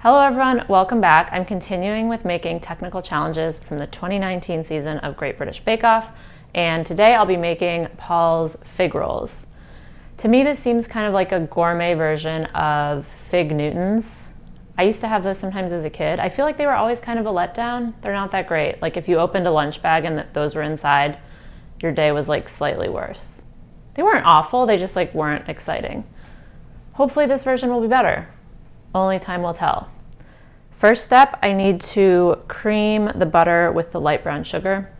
Hello everyone, welcome back. I'm continuing with making technical challenges from the 2019 season of Great British Bake Off, and today I'll be making Paul's fig rolls. To me, this seems kind of like a gourmet version of fig Newtons. I used to have those sometimes as a kid. I feel like they were always kind of a letdown. They're not that great. Like if you opened a lunch bag and those were inside, your day was like slightly worse. They weren't awful, they just like weren't exciting. Hopefully this version will be better. Only time will tell. First step, I need to cream the butter with the light brown sugar.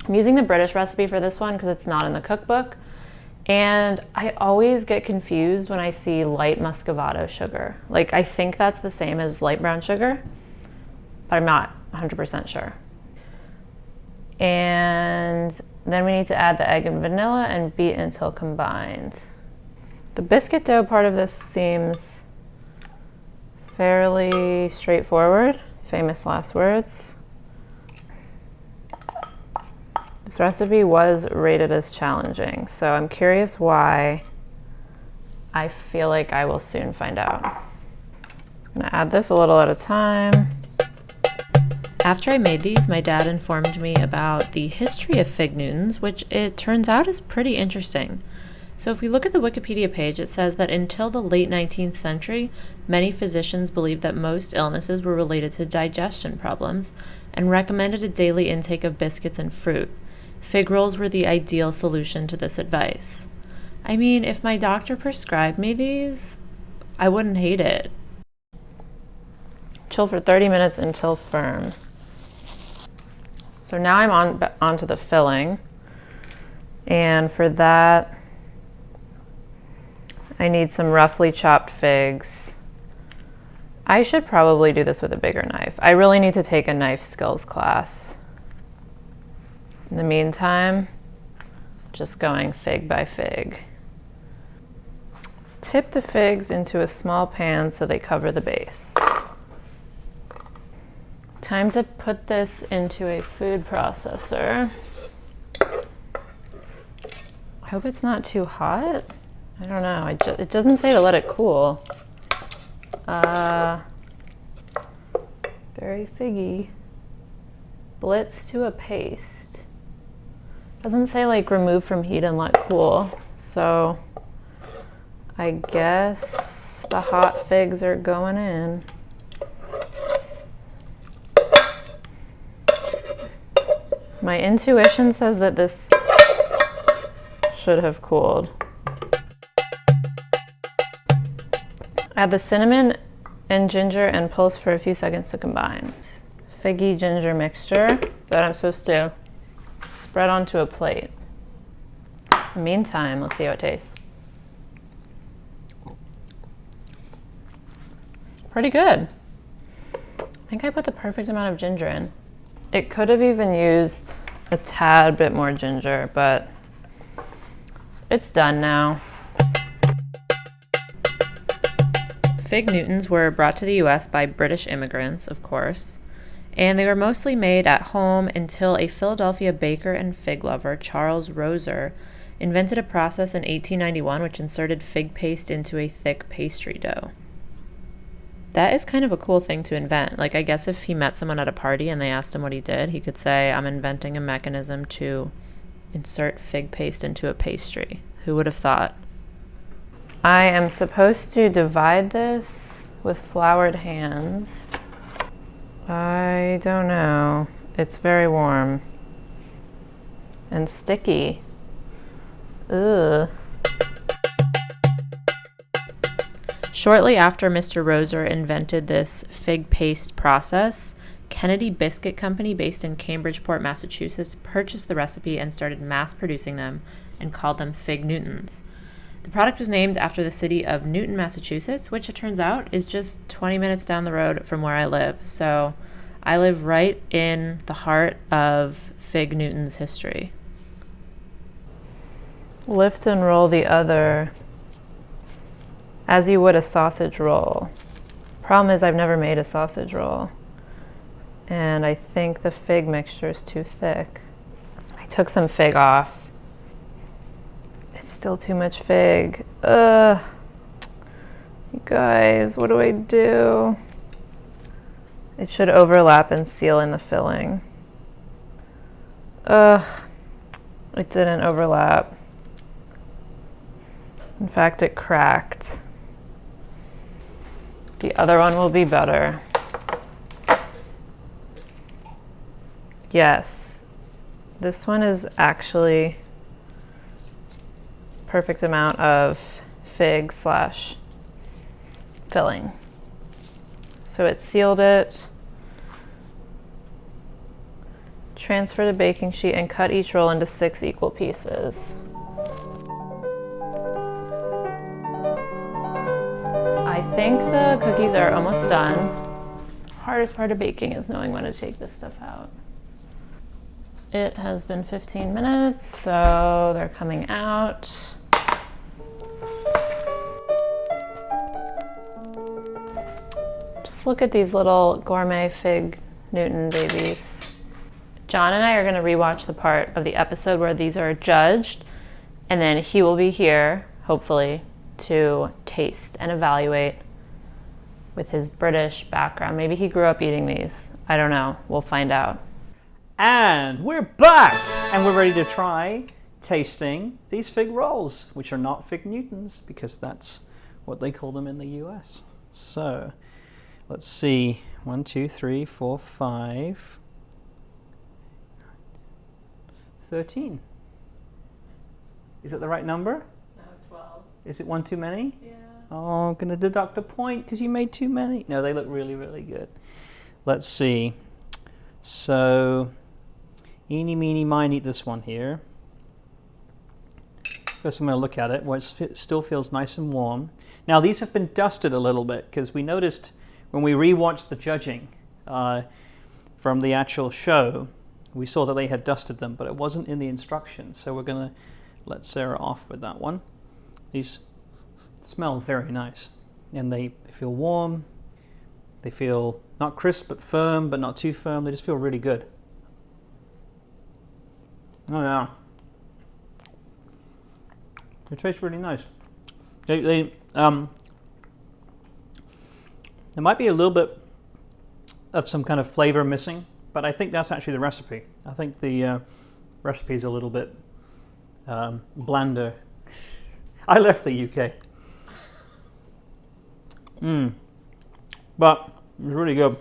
I'm using the British recipe for this one because it's not in the cookbook. And I always get confused when I see light muscovado sugar. Like I think that's the same as light brown sugar, but I'm not 100% sure. And then we need to add the egg and vanilla and beat until combined. The biscuit dough part of this seems fairly straightforward. Famous last words. This recipe was rated as challenging, so I'm curious why. I feel like I will soon find out. I'm gonna add this a little at a time. After I made these, my dad informed me about the history of fig Newtons, which it turns out is pretty interesting. So if we look at the Wikipedia page, it says that until the late 19th century, many physicians believed that most illnesses were related to digestion problems and recommended a daily intake of biscuits and fruit. Fig rolls were the ideal solution to this advice. I mean, if my doctor prescribed me these, I wouldn't hate it. Chill for 30 minutes until firm. So now I'm onto the filling. And for that, I need some roughly chopped figs. I should probably do this with a bigger knife. I really need to take a knife skills class. In the meantime, just going fig by fig. Tip the figs into a small pan so they cover the base. Time to put this into a food processor. I hope it's not too hot. I don't know, it doesn't say to let it cool. Very figgy. Blitz to a paste. Doesn't say like remove from heat and let cool. So I guess the hot figs are going in. My intuition says that this should have cooled. Add the cinnamon and ginger and pulse for a few seconds to combine. Figgy ginger mixture that I'm supposed to spread onto a plate. In the meantime, let's see how it tastes. Pretty good. I think I put the perfect amount of ginger in. It could have even used a tad bit more ginger, but it's done now. Fig Newtons were brought to the US by British immigrants, of course, and they were mostly made at home until a Philadelphia baker and fig lover, Charles Roser, invented a process in 1891 which inserted fig paste into a thick pastry dough. That is kind of a cool thing to invent. Like, I guess if he met someone at a party and they asked him what he did, he could say, I'm inventing a mechanism to insert fig paste into a pastry. Who would have thought? I am supposed to divide this with floured hands. I don't know. It's very warm and sticky. Ugh. Shortly after Mr. Roser invented this fig paste process, Kennedy Biscuit Company, based in Cambridgeport, Massachusetts, purchased the recipe and started mass producing them and called them Fig Newtons. The product was named after the city of Newton, Massachusetts, which it turns out is just 20 minutes down the road from where I live. So I live right in the heart of Fig Newton's history. Lift and roll the other as you would a sausage roll. Problem is I've never made a sausage roll, and I think the fig mixture is too thick. I took some fig off. It's still too much fig. Ugh. You guys, what do I do? It should overlap and seal in the filling. Ugh, it didn't overlap. In fact, it cracked. The other one will be better. Yes, this one is actually perfect amount of fig / filling. So it sealed it. Transfer the baking sheet and cut each roll into 6 equal pieces. I think the cookies are almost done. Hardest part of baking is knowing when to take this stuff out. It has been 15 minutes, so they're coming out. Just look at these little gourmet fig Newton babies. John and I are going to rewatch the part of the episode where these are judged, and then he will be here, hopefully, to taste and evaluate with his British background. Maybe he grew up eating these. I don't know. We'll find out. And we're back! And we're ready to try tasting these fig rolls, which are not fig Newtons, because that's what they call them in the US. So, let's see. 1, 2, 3, 4, 5, 13. Is that the right number? No, 12. Is it one too many? Yeah. Oh, I'm going to deduct a point because you made too many. No, they look really, really good. Let's see. So, eeny, meeny, miny, this one here. First, I'm going to look at it where it still feels nice and warm. Now, these have been dusted a little bit because we noticed when we rewatched the judging from the actual show, we saw that they had dusted them, but it wasn't in the instructions. So we're going to let Sarah off with that one. These smell very nice, and they feel warm. They feel not crisp but firm, but not too firm. They just feel really good. Oh yeah, they taste really nice. There might be a little bit of some kind of flavor missing, but I think that's actually the recipe. I think the recipe is a little bit blander. I left the UK. But it was really good.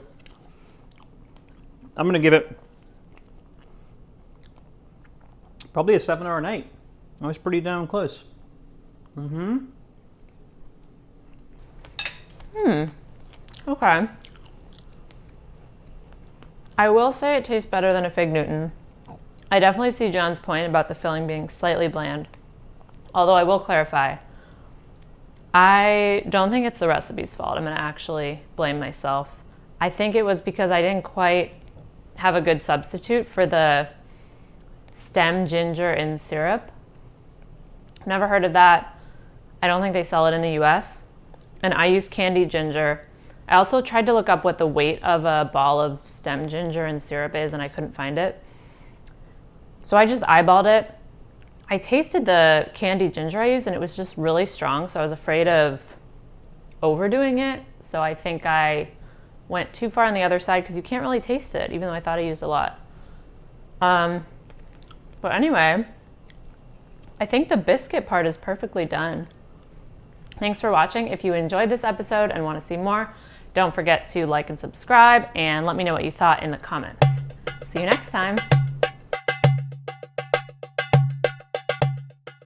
I'm going to give it probably a 7 or an 8. I was pretty damn close. Okay. I will say it tastes better than a fig Newton. I definitely see John's point about the filling being slightly bland. Although I will clarify, I don't think it's the recipe's fault. I'm going to actually blame myself. I think it was because I didn't quite have a good substitute for the stem ginger in syrup. Never heard of that. I don't think they sell it in the US. And I use candied ginger. I also tried to look up what the weight of a ball of stem ginger and syrup is, and I couldn't find it. So I just eyeballed it. I tasted the candied ginger I used, and it was just really strong, so I was afraid of overdoing it. So I think I went too far on the other side because you can't really taste it, even though I thought I used a lot. But anyway, I think the biscuit part is perfectly done. Thanks for watching. If you enjoyed this episode and want to see more, don't forget to like and subscribe, and let me know what you thought in the comments. See you next time.